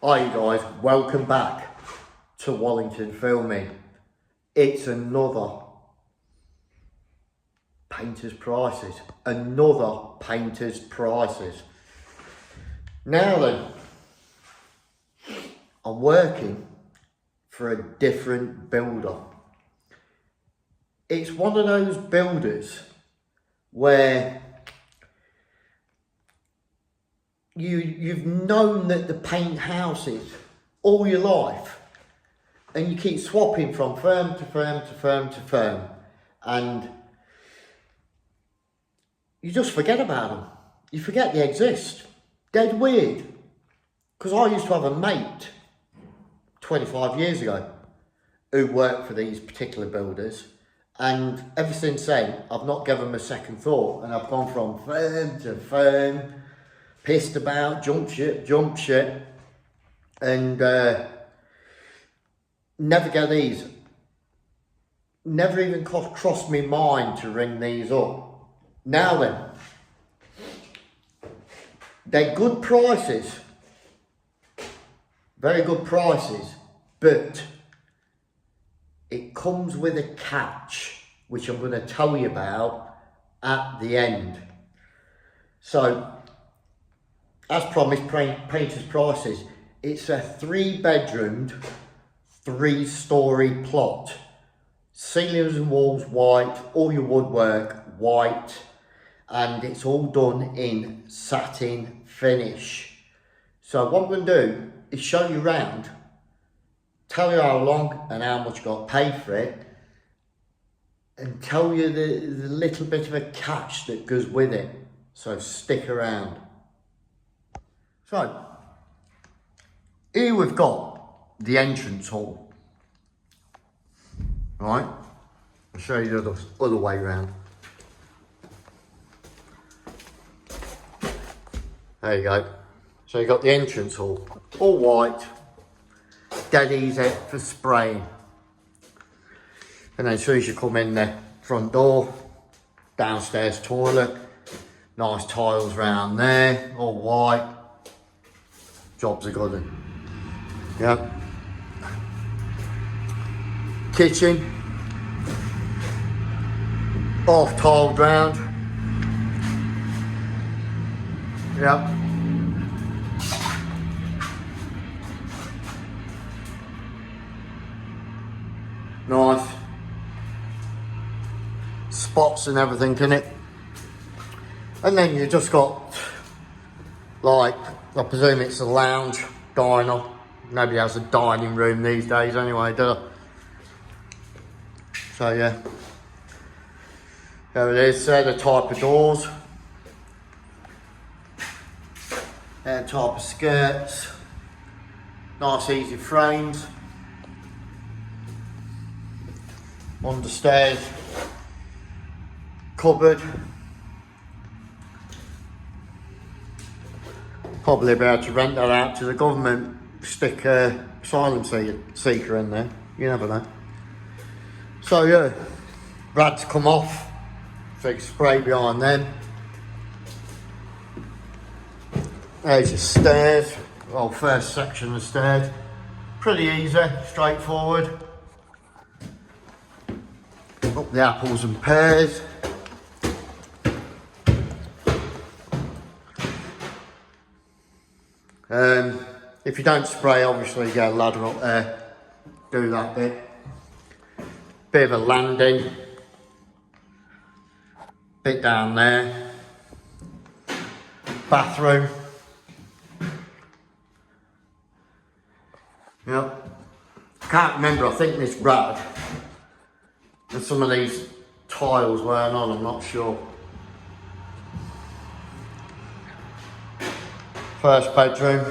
Hi guys, welcome back to Wallington Filming. It's another Painters Prices. Now then, I'm working for a different builder. It's one of those builders where you've known that the paint houses all your life, and you keep swapping from firm to firm, and you just forget about them. You forget they exist. Dead weird. Because I used to have a mate 25 years ago who worked for these particular builders, and ever since then I've not given them a second thought, and I've gone from firm to firm, pissed about, jump ship, and never get these. Never even crossed my mind to ring these up. Now then, they're good prices, very good prices, but it comes with a catch, which I'm going to tell you about at the end. So, as promised, Painters Prices, it's a 3-bedroomed, 3-storey plot. Ceilings and walls white, all your woodwork white, and it's all done in satin finish. So what I'm going to do is show you around, tell you how long and how much you got to pay for it, and tell you the little bit of a catch that goes with it. So stick around. So, here we've got the entrance hall, right? I'll show you the other way around. There you go. So you've got the entrance hall, all white, dead easy for spraying. And then as soon as you come in the front door, downstairs toilet, nice tiles round there, all white. Jobs are good. Yeah. Kitchen, half tiled round. Yeah. Nice. Spots and everything in it. And then you just got, like, I presume it's a lounge, diner. Nobody has a dining room these days anyway, do they? So yeah. There it is, they're the type of doors. They're the type of skirts. Nice easy frames. Understairs. Cupboard. Probably be able to rent that out to the government, stick a asylum seeker in there, you never know. So yeah, rads come off, so you can spray behind them. There's your stairs, well, first section of stairs. Pretty easy, straightforward. Up the apples and pears. If you don't spray, obviously you get a ladder up there, do that bit. Bit of a landing, bit down there. Bathroom. Yep. Can't remember, I think this rad and some of these tiles weren't on, I'm not sure. First bedroom,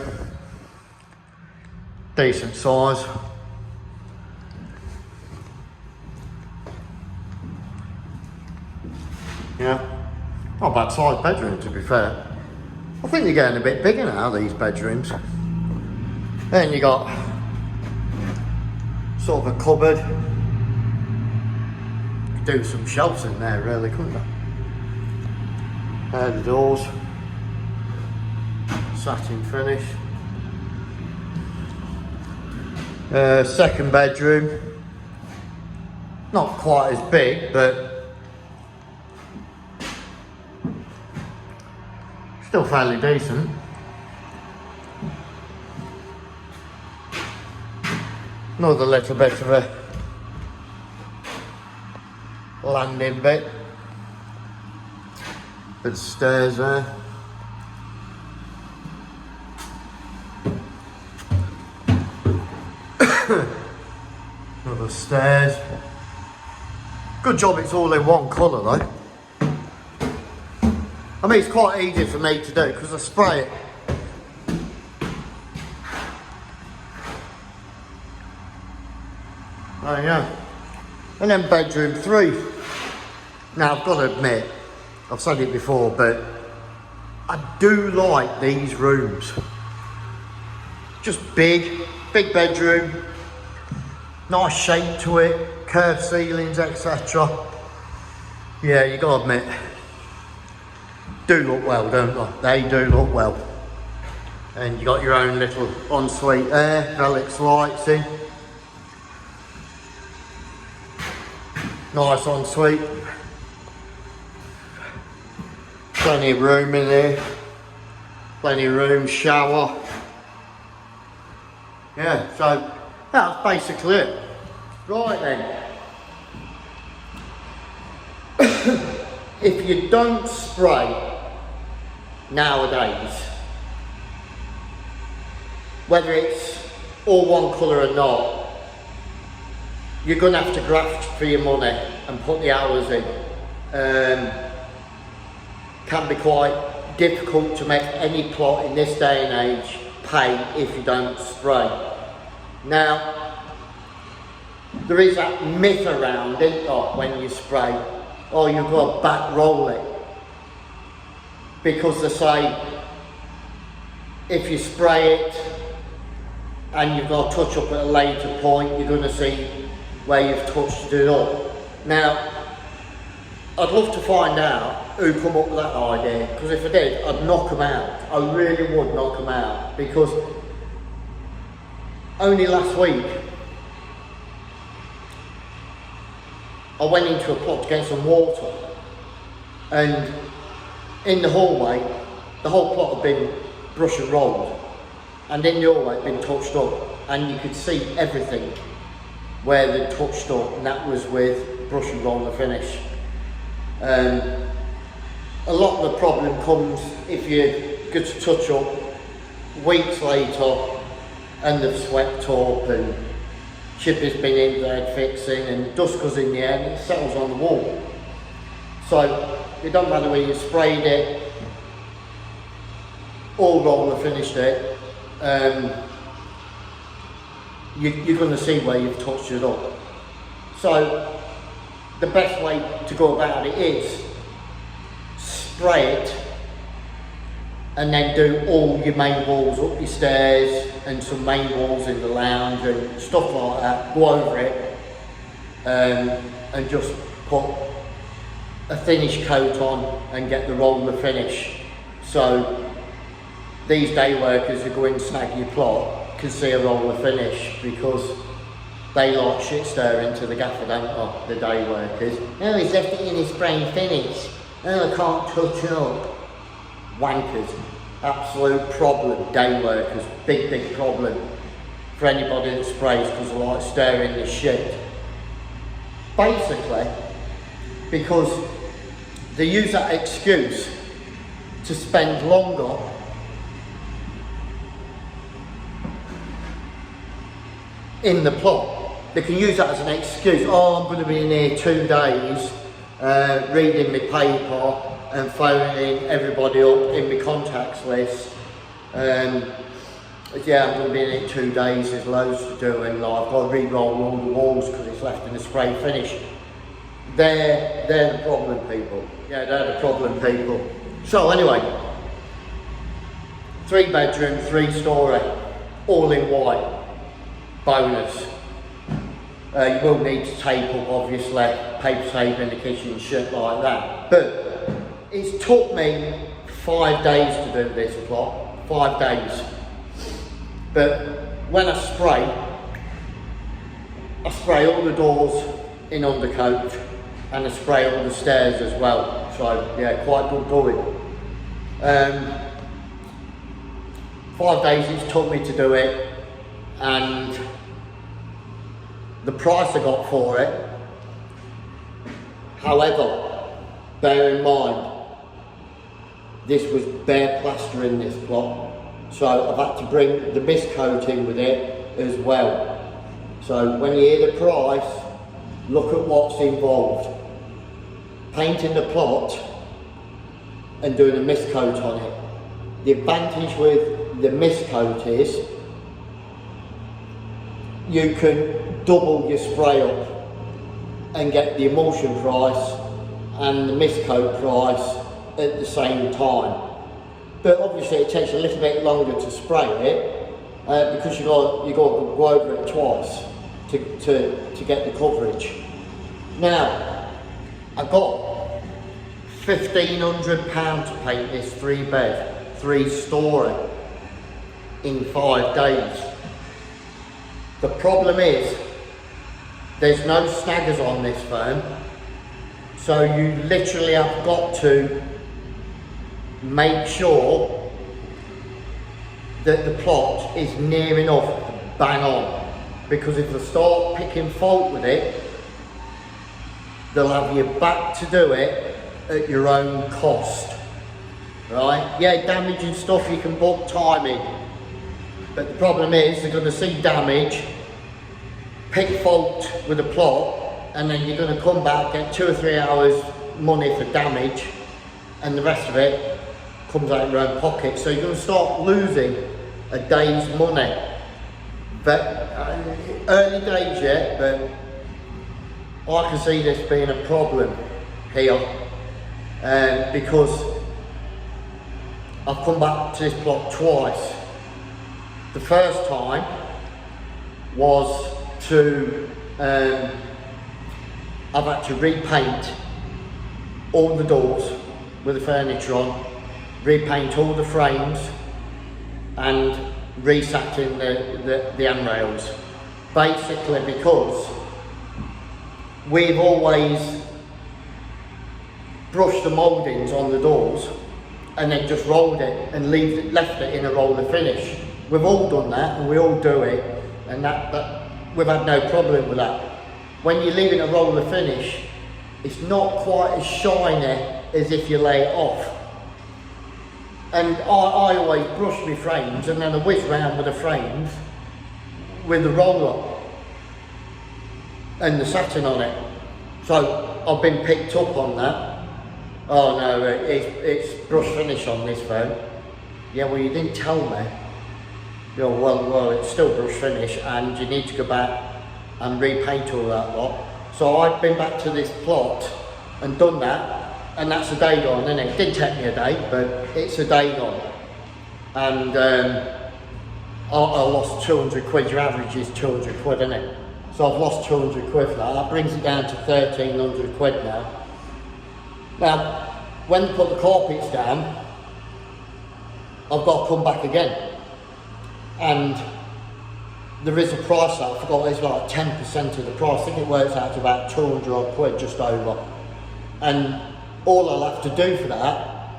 decent size. Yeah, not a bad sized bedroom to be fair. I think they're getting a bit bigger now, these bedrooms. Then you got sort of a cupboard. You could do some shelves in there really, couldn't you? There are the doors. Satin finish. Second bedroom, not quite as big, but still fairly decent. Another little bit of a landing bit. Good stairs there. Another stairs. Good job it's all in one colour though. I mean, it's quite easy for me to do because I spray it. There you go. And then bedroom 3. Now I've got to admit, I've said it before, but I do like these rooms. Just big bedroom, nice shape to it, curved ceilings, etc. Yeah, you gotta admit, do look well, don't they? They do look well. And you got your own little ensuite there, Velux lights in. Nice ensuite. Plenty of room in there. Plenty of room, shower. Yeah, so that's basically it. Right then. If you don't spray nowadays, whether it's all one colour or not, you're going to have to graft for your money and put the hours in. Can be quite difficult to make any plot in this day and age pay if you don't spray. Now, there is that myth around, isn't there, when you spray, oh, you've got to back roll it. Because they say, if you spray it and you've got to touch up at a later point, you're going to see where you've touched it up. Now, I'd love to find out who come up with that idea, because if I did, I'd knock them out. I really would knock them out, because only last week I went into a plot to get some water, and in the hallway, the whole plot had been brush and rolled, and in the hallway it had been touched up, and you could see everything where they touched up, and that was with brush and roller finish. A lot of the problem comes if you go to touch up weeks later and they've swept up and chippy's been in there fixing and dust goes in the air and it settles on the wall. So it doesn't matter whether you sprayed it or roller finished it, you're going to see where you've touched it up. So the best way to go about it is spray it and then do all your main walls up your stairs and some main walls in the lounge and stuff like that. Go over it and just put a finish coat on and get the roller finish. So these day workers who go in and snag your plot can see a roller finish, because they like shit stirring to the gaffer, don't they, the day workers. Oh, he's left it in his spray finish. Oh, I can't touch up. Wankers. Absolute problem, day workers. Big problem for anybody that sprays, because they like stirring the shit. Basically, because they use that excuse to spend longer in the plot. They can use that as an excuse. Oh, I'm going to be in here 2 days, reading my paper and phoning everybody up in my contacts list. Yeah, I'm going to be in here 2 days, there's loads to do, and like, I've got to re-roll all the walls because it's left in the spray finish. They're the problem people. Yeah, they're the problem people. So anyway, 3 bedroom, 3 story, all in white. Bonus. You will need to tape up, obviously, paper tape in the kitchen, shit like that. But it's took me 5 days to do this plot, 5 days. But when I spray, I spray all the doors in undercoat and I spray all the stairs as well. So yeah, quite good going. 5 days it's took me to do it, and the price I got for it. However, bear in mind, this was bare plaster in this plot, so I've had to bring the mist coat in with it as well. So when you hear the price, look at what's involved. Painting the plot and doing a mist coat on it. The advantage with the mist coat is you can double your spray up and get the emulsion price and the mist coat price at the same time. But obviously it takes a little bit longer to spray it because you got to go over it twice to get the coverage. Now, I got £1,500 to paint this 3-bed, 3-storey in 5 days. The problem is, there's no snaggers on this firm, so you literally have got to make sure that the plot is near enough bang on, because if they start picking fault with it, they'll have you back to do it at your own cost, right? Yeah, damage and stuff you can book time in, but the problem is they're going to see damage, pick fault with the plot, and then you're going to come back, get 2 or 3 hours money for damage, and the rest of it comes out of your own pocket. So you're going to start losing a day's money. But early days yet, but I can see this being a problem here, because I've come back to this plot twice. The first time was to, I've had to repaint all the doors with the furniture on, repaint all the frames and resetting the handrails. Basically because we've always brushed the mouldings on the doors and then just rolled it and left it in a roller finish. We've all done that and we all do it, and that we've had no problem with that. When you're leaving a roller finish, it's not quite as shiny as if you lay it off. And I always brush my frames and then I whiz round with the frames with the roller and the satin on it. So I've been picked up on that. Oh no, it's brush finish on this phone. Yeah, well you didn't tell me. You know, well, it's still brush finish and you need to go back and repaint all that lot. So I've been back to this plot and done that, and that's a day gone, isn't it? It didn't take me a day, but it's a day gone. And I lost 200 quid, your average is 200 quid, isn't it? So I've lost 200 quid for that. That brings it down to 1,300 quid now. Now, when they put the carpets down, I've got to come back again. And there is a price, I forgot, it's like 10% of the price. I think it works out to about 200 odd quid, just over. And all I'll have to do for that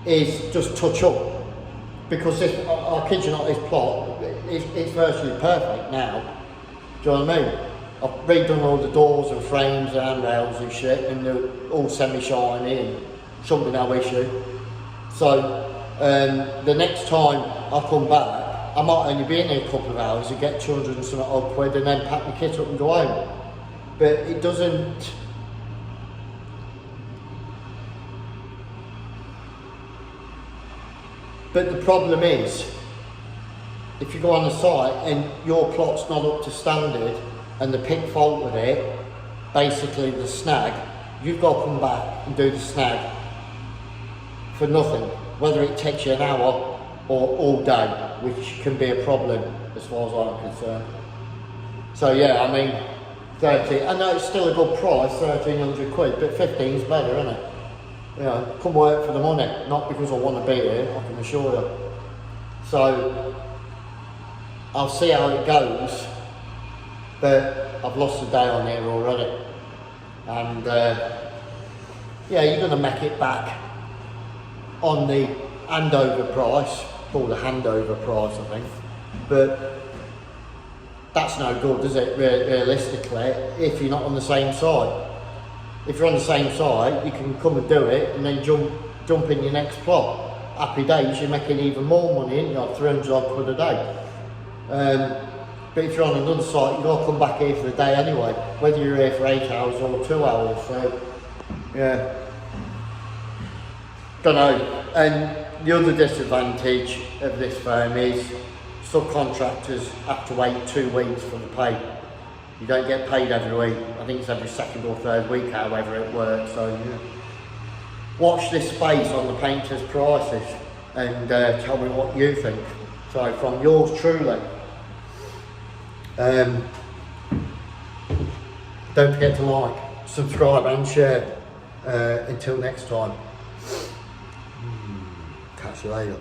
is just touch up. Because this, I kid you not, this plot, it's virtually perfect now. Do you know what I mean? I've redone all the doors and frames and handrails and shit, and they're all semi-shiny and shouldn't be no issue. So the next time I come back, I might only be in here a couple of hours and get 200 and some odd quid and then pack my kit up and go home. But it doesn't... But the problem is, if you go on the site and your plot's not up to standard and the pick fault with it, basically the snag, you've got to come back and do the snag for nothing, whether it takes you an hour or all day, which can be a problem as far as I'm concerned. So yeah, I mean, 30, I know it's still a good price, 1,300 quid, but 15's better, isn't it? You know, come work for the money, not because I want to be here, I can assure you. So, I'll see how it goes, but I've lost a day on here already, and yeah, you're going to make it back on the handover price, or the handover price I think, but that's no good, is it, realistically, if you're not on the same site. If you're on the same site, you can come and do it and then jump in your next plot. Happy days, you're making even more money, ain't you? 300 odd quid a day. But if you're on another site, you've got to come back here for the day anyway, whether you're here for 8 hours or 2 hours, so yeah. Don't know. And the other disadvantage of this firm is subcontractors have to wait 2 weeks for the pay. You don't get paid every week. I think it's every second or third week, however it works. So yeah. Watch this space on the painters' prices and tell me what you think. So from yours truly. Don't forget to like, subscribe and share. Until next time. Catch you later.